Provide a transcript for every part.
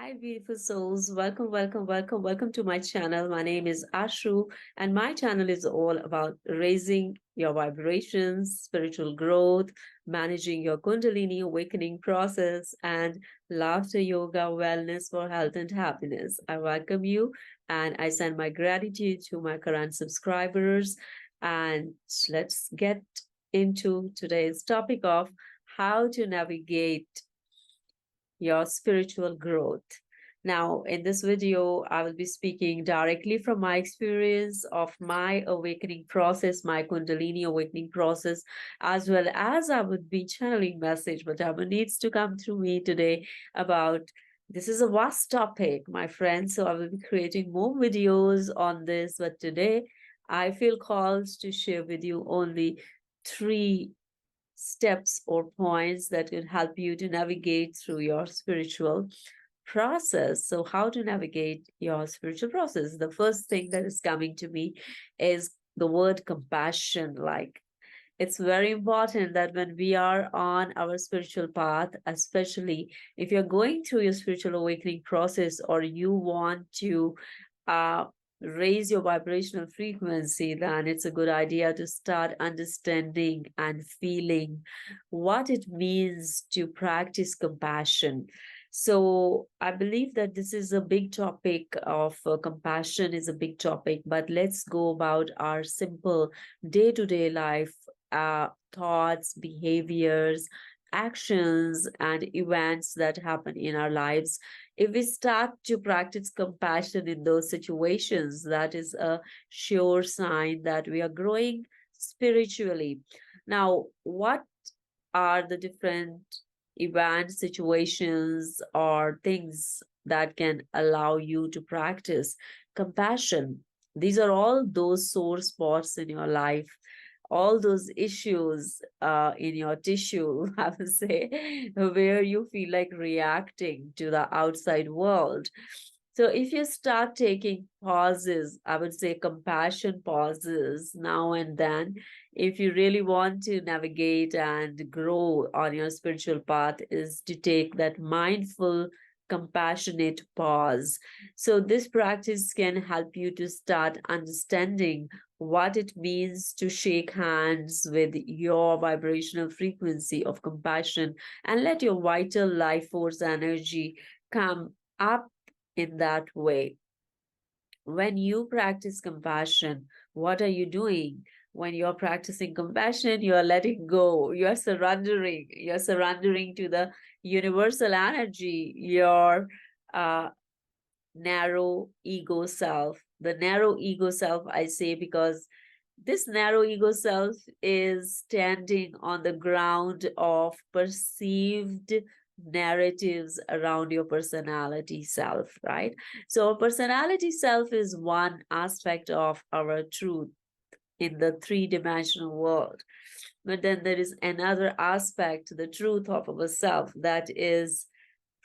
Hi, beautiful souls. Welcome, welcome, welcome, welcome to my channel. My name is Ashoo, and my channel is all about raising your vibrations, spiritual growth, managing your Kundalini awakening process, and laughter yoga wellness for health and happiness. I welcome you and I send my gratitude to my current subscribers. And let's get into today's topic of how to navigate your spiritual growth. Now, in this video, I will be speaking directly from my experience of my awakening process, my Kundalini awakening process, as well as I would be channeling message, whatever needs to come through me today about this is a vast topic, my friends. So I will be creating more videos on this, but today I feel called to share with you only three steps or points that will help you to navigate through your spiritual process. So, how to navigate your spiritual process? The first thing that is coming to me is the word compassion. Like, it's very important that when we are on our spiritual path, especially if you're going through your spiritual awakening process or you want to uh, raise your vibrational frequency, then it's a good idea to start understanding and feeling what it means to practice compassion. So I believe that this is a big topic of compassion is a big topic, but let's go about our simple day-to-day life thoughts, behaviors, actions, and events that happen in our lives. If we start to practice compassion in those situations, that is a sure sign that we are growing spiritually. Now, what are the different events, situations, or things that can allow you to practice compassion? These are all those sore spots in your life, all those issues in your tissue, I would say, where you feel like reacting to the outside world. So if you start taking pauses, I would say compassion pauses now and then, if you really want to navigate and grow on your spiritual path, is to take that mindful, compassionate pause. So this practice can help you to start understanding what it means to shake hands with your vibrational frequency of compassion and let your vital life force energy come up in that way. When you practice compassion, what are you doing? When you're practicing compassion, you are letting go, you're surrendering to the universal energy, your uh, narrow ego self. The narrow ego self, I say, because this narrow ego self is standing on the ground of perceived narratives around your personality self, right? So, personality self is one aspect of our truth in the three-dimensional world. But then there is another aspect, the truth of ourself, that is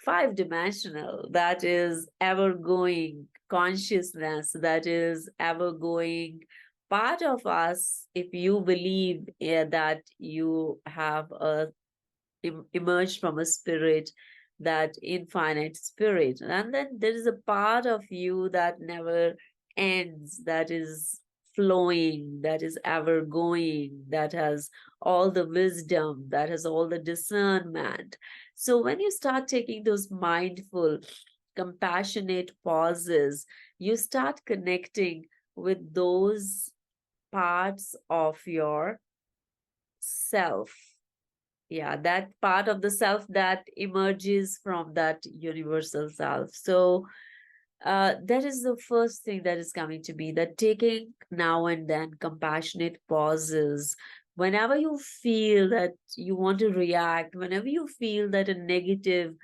five-dimensional, that is ever-going consciousness, that is ever-going part of us. If you believe that you have emerged from a spirit, that infinite spirit, and then there is a part of you that never ends, that is flowing, that is ever going, that has all the wisdom, that has all the discernment. So when you start taking those mindful, compassionate pauses, you start connecting with those parts of your self. Yeah, that part of the self that emerges from that universal self. So that is the first thing that is coming to me, that taking now and then compassionate pauses. Whenever you feel that you want to react, whenever you feel that a negative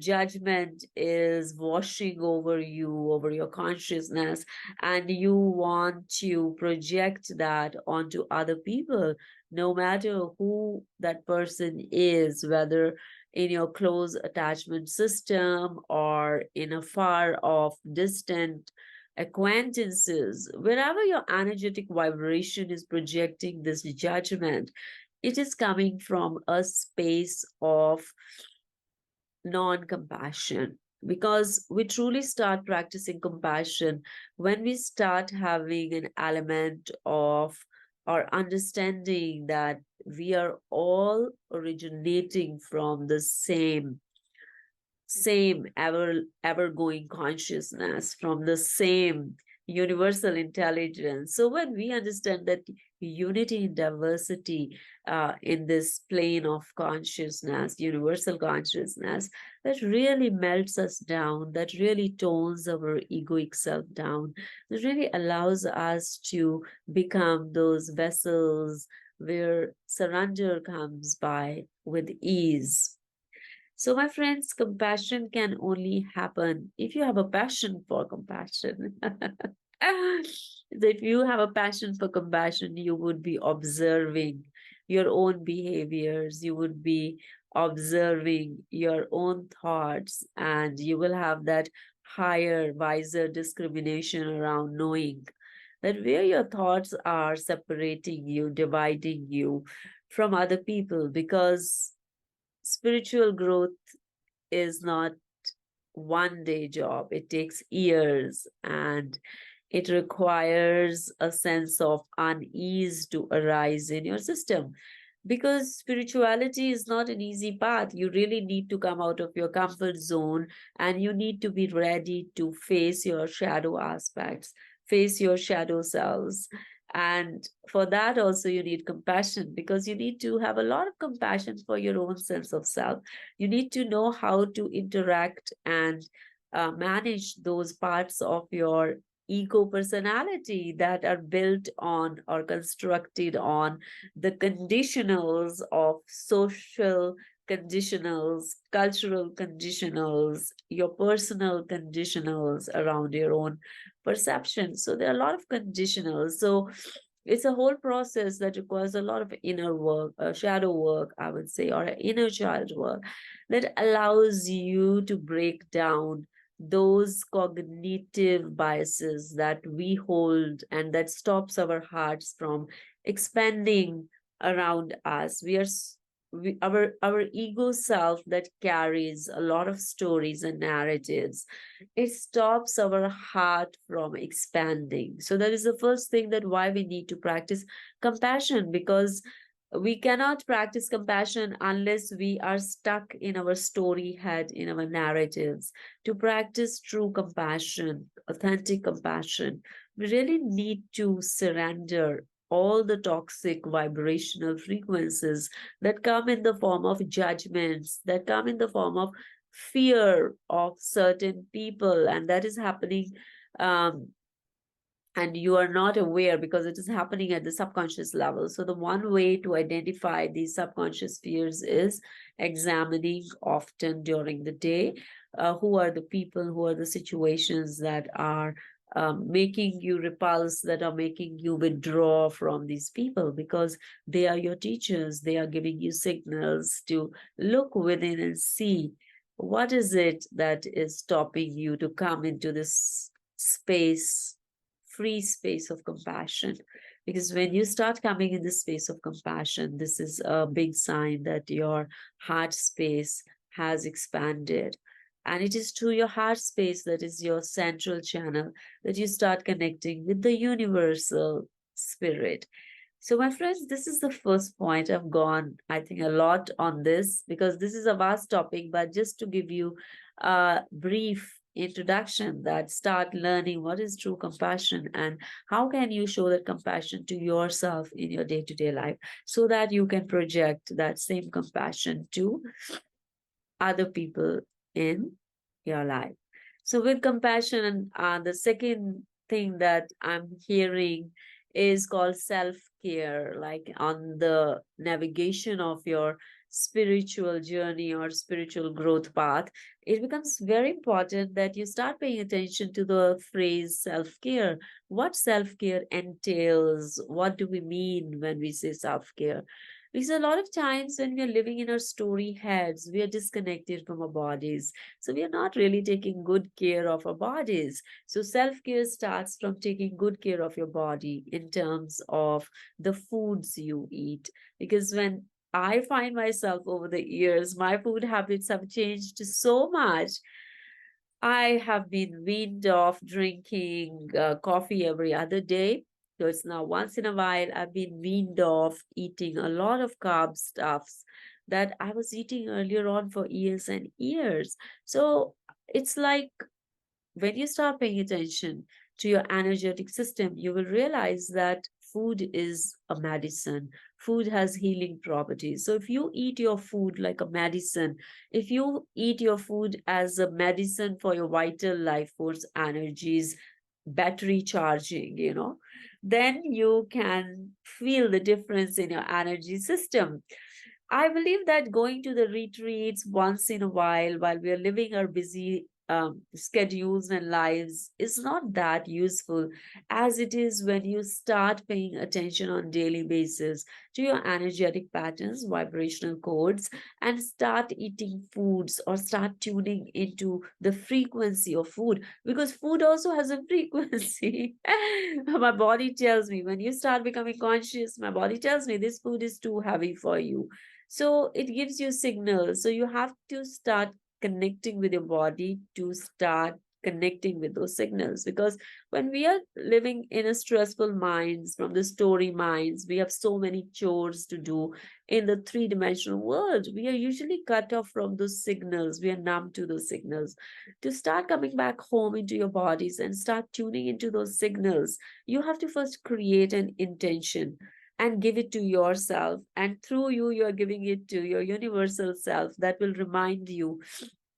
judgment is washing over you, over your consciousness, and you want to project that onto other people, no matter who that person is, whether in your close attachment system or in a far off, distant acquaintances, wherever your energetic vibration is projecting this judgment, it is coming from a space of non compassion. because we truly start practicing compassion when we start having an element of or understanding that we are all originating from the same ever going consciousness, from the same universal intelligence. So when we understand that unity in diversity, in this plane of consciousness, universal consciousness, that really melts us down, that really tones our egoic self down, that really allows us to become those vessels where surrender comes by with ease. So, my friends, compassion can only happen if you have a passion for compassion. So if you have a passion for compassion, you would be observing your own behaviors, you would be observing your own thoughts, and you will have that higher, wiser discrimination around knowing that where your thoughts are separating you, dividing you from other people, because spiritual growth is not one day job. It takes years, and it requires a sense of unease to arise in your system, because spirituality is not an easy path. You really need to come out of your comfort zone, and you need to be ready to face your shadow aspects, face your shadow selves. And for that also you need compassion, because you need to have a lot of compassion for your own sense of self. You need to know how to interact and manage those parts of your ego personality that are built on or constructed on the conditionals of social conditionals, cultural conditionals, your personal conditionals around your own perception. So there are a lot of conditionals. So it's a whole process that requires a lot of inner work, shadow work, I would say, or inner child work, that allows you to break down those cognitive biases that we hold and that stops our hearts from expanding around us. Our ego self that carries a lot of stories and narratives, it stops our heart from expanding. So that is the first thing, that why we need to practice compassion, because we cannot practice compassion unless we are stuck in our story head, in our narratives. To practice true compassion, authentic compassion, we really need to surrender all the toxic vibrational frequencies that come in the form of judgments, that come in the form of fear of certain people, and that is happening, um, and you are not aware because it is happening at the subconscious level. So the one way to identify these subconscious fears is examining often during the day, who are the people, who are the situations that are making you repulse, that are making you withdraw from these people, because they are your teachers. They are giving you signals to look within and see what is it that is stopping you to come into this space, free space of compassion. Because when you start coming in this space of compassion, this is a big sign that your heart space has expanded. And it is through your heart space, that is your central channel, that you start connecting with the universal spirit. So, my friends, this is the first point. I've gone, I think, a lot on this because this is a vast topic, but just to give you a brief introduction, that start learning what is true compassion and how can you show that compassion to yourself in your day-to-day life, so that you can project that same compassion to other people in your life. So, with compassion, the second thing that I'm hearing is called self care, like on the navigation of your spiritual journey or spiritual growth path. It becomes very important that you start paying attention to the phrase self care. What self care entails? What do we mean when we say self care? Because a lot of times when we are living in our story heads, we are disconnected from our bodies. So we are not really taking good care of our bodies. So self care starts from taking good care of your body in terms of the foods you eat. Because when I find myself over the years, my food habits have changed so much I have been weaned off drinking coffee every other day. So it's now once in a while. I've been weaned off eating a lot of carb stuffs that I was eating earlier on for years and years. So it's like when you start paying attention to your energetic system, you will realize that food is a medicine. Food has healing properties. So if you eat your food like a medicine, if you eat your food as a medicine for your vital life force energies, battery charging, then you can feel the difference in your energy system. I believe that going to the retreats once in a while we are living our busy schedules and lives is not that useful as it is when you start paying attention on daily basis to your energetic patterns, vibrational codes, and start eating foods or start tuning into the frequency of food, because food also has a frequency. My body tells me when you start becoming conscious, my body tells me this food is too heavy for you, so it gives you signals. So you have to start connecting with your body to start connecting with those signals. Because when we are living in a stressful minds, from the story minds, we have so many chores to do in the three-dimensional world. We are usually cut off from those signals. We are numb to those signals. To start coming back home into your bodies and start tuning into those signals, you have to first create an intention and give it to yourself. And through you, you're giving it to your universal self that will remind you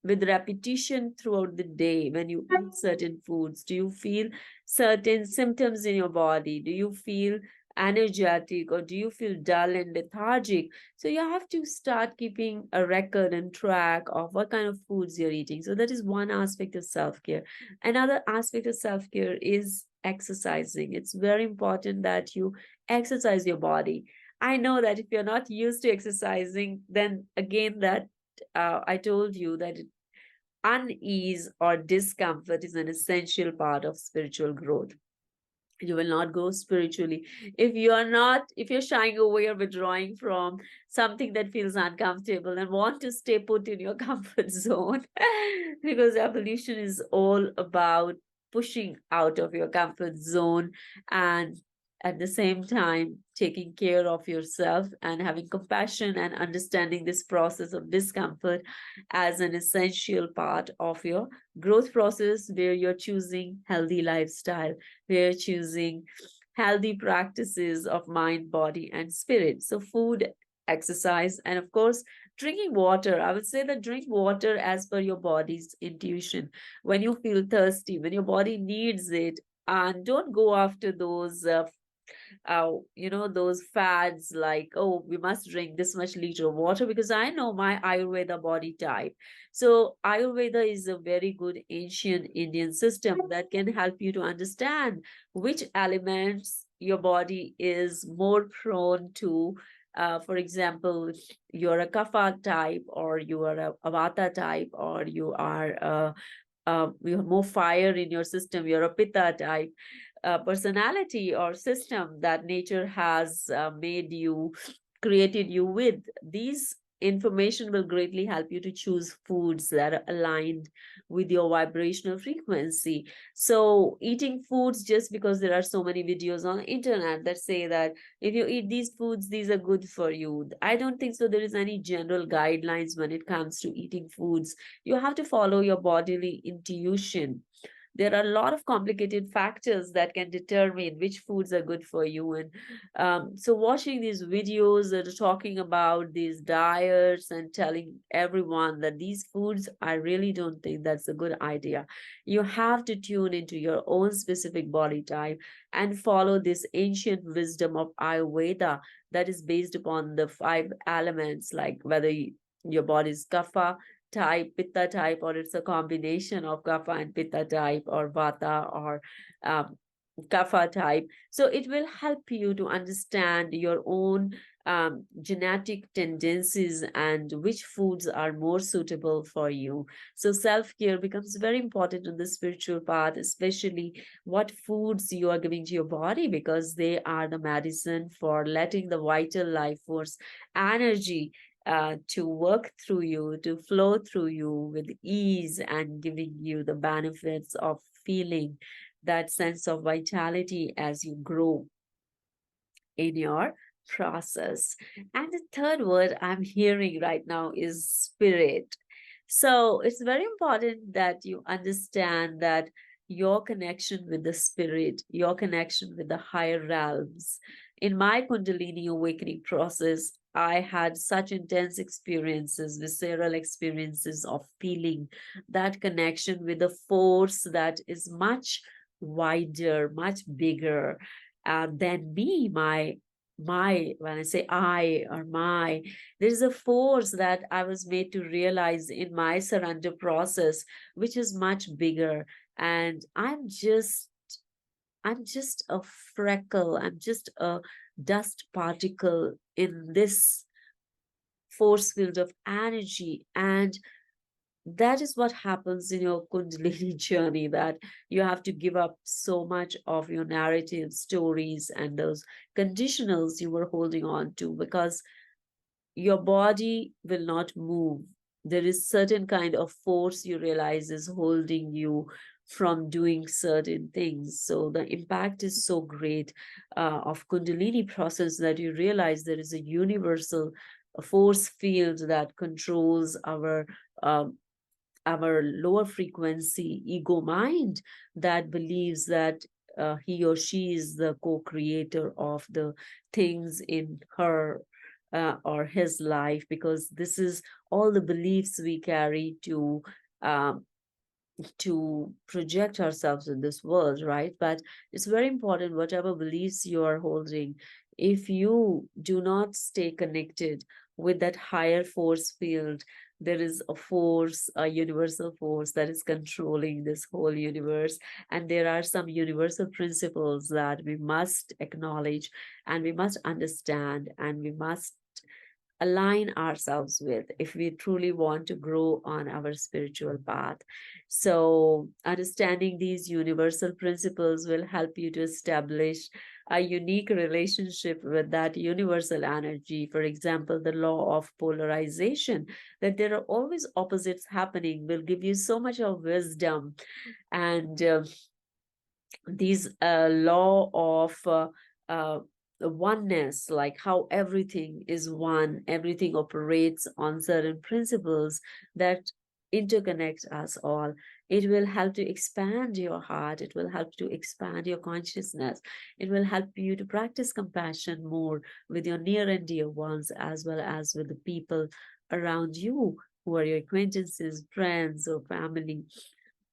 with repetition throughout the day. When you eat certain foods, do you feel certain symptoms in your body? Do you feel energetic, or do you feel dull and lethargic? So you have to start keeping a record and track of what kind of foods you're eating. So that is one aspect of self-care. Another aspect of self-care is exercising. It's very important that you exercise your body. I know that if you're not used to exercising, then again, that I told you that unease or discomfort is an essential part of spiritual growth. You will not grow spiritually if you're shying away or withdrawing from something that feels uncomfortable and want to stay put in your comfort zone. Because evolution is all about pushing out of your comfort zone, and at the same time taking care of yourself and having compassion and understanding this process of discomfort as an essential part of your growth process, where you're choosing healthy lifestyle, we're choosing healthy practices of mind, body, and spirit. So, food, exercise, and of course, drinking water. I would say that drink water as per your body's intuition. When you feel thirsty, when your body needs it, and don't go after those those fads like, oh, we must drink this much liter of water, because I know my Ayurveda body type. So Ayurveda is a very good ancient Indian system that can help you to understand which elements your body is more prone to. For example, if you're a kapha type, or you are a vata type, or you have more fire in your system, you're a pitta type personality or system that nature has created you with. These information will greatly help you to choose foods that are aligned with your vibrational frequency. So eating foods just because there are so many videos on the internet that say that if you eat these foods, these are good for you, I don't think so. There is any general guidelines when it comes to eating foods. You have to follow your bodily intuition. There are a lot of complicated factors that can determine which foods are good for you. And so watching these videos that are talking about these diets and telling everyone that these foods, I really don't think that's a good idea. You have to tune into your own specific body type and follow this ancient wisdom of Ayurveda that is based upon the five elements, like whether your body's kapha type, pitta type, or it's a combination of kapha and pitta type, or vata, or um, kapha type. So it will help you to understand your own genetic tendencies and which foods are more suitable for you. So self-care becomes very important in the spiritual path, especially what foods you are giving to your body, because they are the medicine for letting the vital life force energy to work through you, to flow through you with ease, and giving you the benefits of feeling that sense of vitality as you grow in your process. And the third word I'm hearing right now is spirit. So it's very important that you understand that your connection with the spirit, your connection with the higher realms. In my Kundalini awakening process, I had such intense experiences, visceral experiences of feeling that connection with a force that is much wider, much bigger than me. My when I say I or my, there's a force that I was made to realize in my surrender process, which is much bigger. And I'm just a freckle, I'm just a dust particle in this force field of energy. And that is what happens in your Kundalini journey, that you have to give up so much of your narrative stories and those conditionals you were holding on to, because your body will not move. There is certain kind of force you realize is holding you from doing certain things. So the impact is so great of Kundalini process that you realize there is a universal force field that controls um, our lower frequency ego mind, that believes that he or she is the co-creator of the things in her or his life, because this is all the beliefs we carry um, to project ourselves in this world, right? But it's very important, whatever beliefs you are holding, if you do not stay connected with that higher force field, there is a force, a universal force that is controlling this whole universe. And there are some universal principles that we must acknowledge, and we must understand, and we must align ourselves with if we truly want to grow on our spiritual path. So, understanding these universal principles will help you to establish a unique relationship with that universal energy. For example, the law of polarization, that there are always opposites happening, will give you so much of wisdom. And these law of the oneness, like how everything is one, everything operates on certain principles that interconnect us all. It will help to expand your heart, it will help to expand your consciousness, it will help you to practice compassion more with your near and dear ones, as well as with the people around you who are your acquaintances, friends, or family.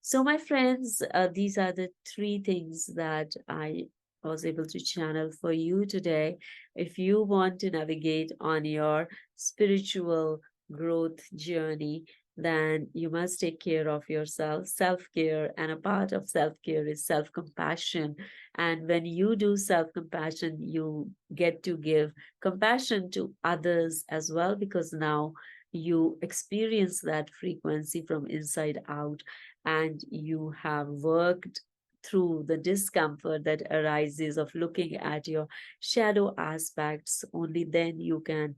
So, my friends, these are the three things that I was able to channel for you today. If you want to navigate on your spiritual growth journey, then you must take care of yourself, self care. And a part of self care is self compassion. And when you do self compassion, you get to give compassion to others as well, because now you experience that frequency from inside out, and you have worked through the discomfort that arises of looking at your shadow aspects. Only then you can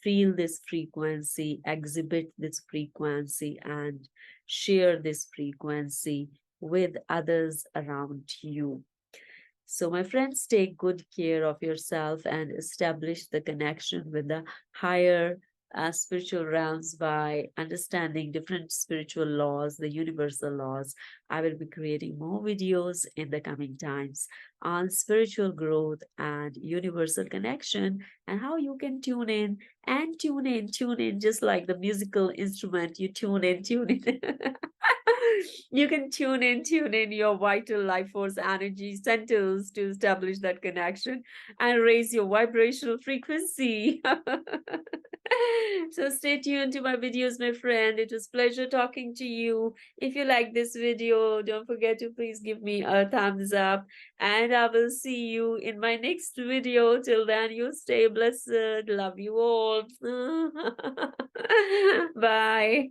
feel this frequency, exhibit this frequency, and share this frequency with others around you. So, my friends, take good care of yourself and establish the connection with the higher spiritual realms by understanding different spiritual laws, the universal laws. I will be creating more videos in the coming times on spiritual growth and universal connection, and how you can tune in and tune in, just like the musical instrument. You tune in, tune in. You can tune in your vital life force energy centers to establish that connection and raise your vibrational frequency. So stay tuned to my videos, my friend. It was pleasure talking to you. If you like this video, don't forget to please give me a thumbs up, and I will see you in my next video. Till then, you stay blessed. Love you all. Bye.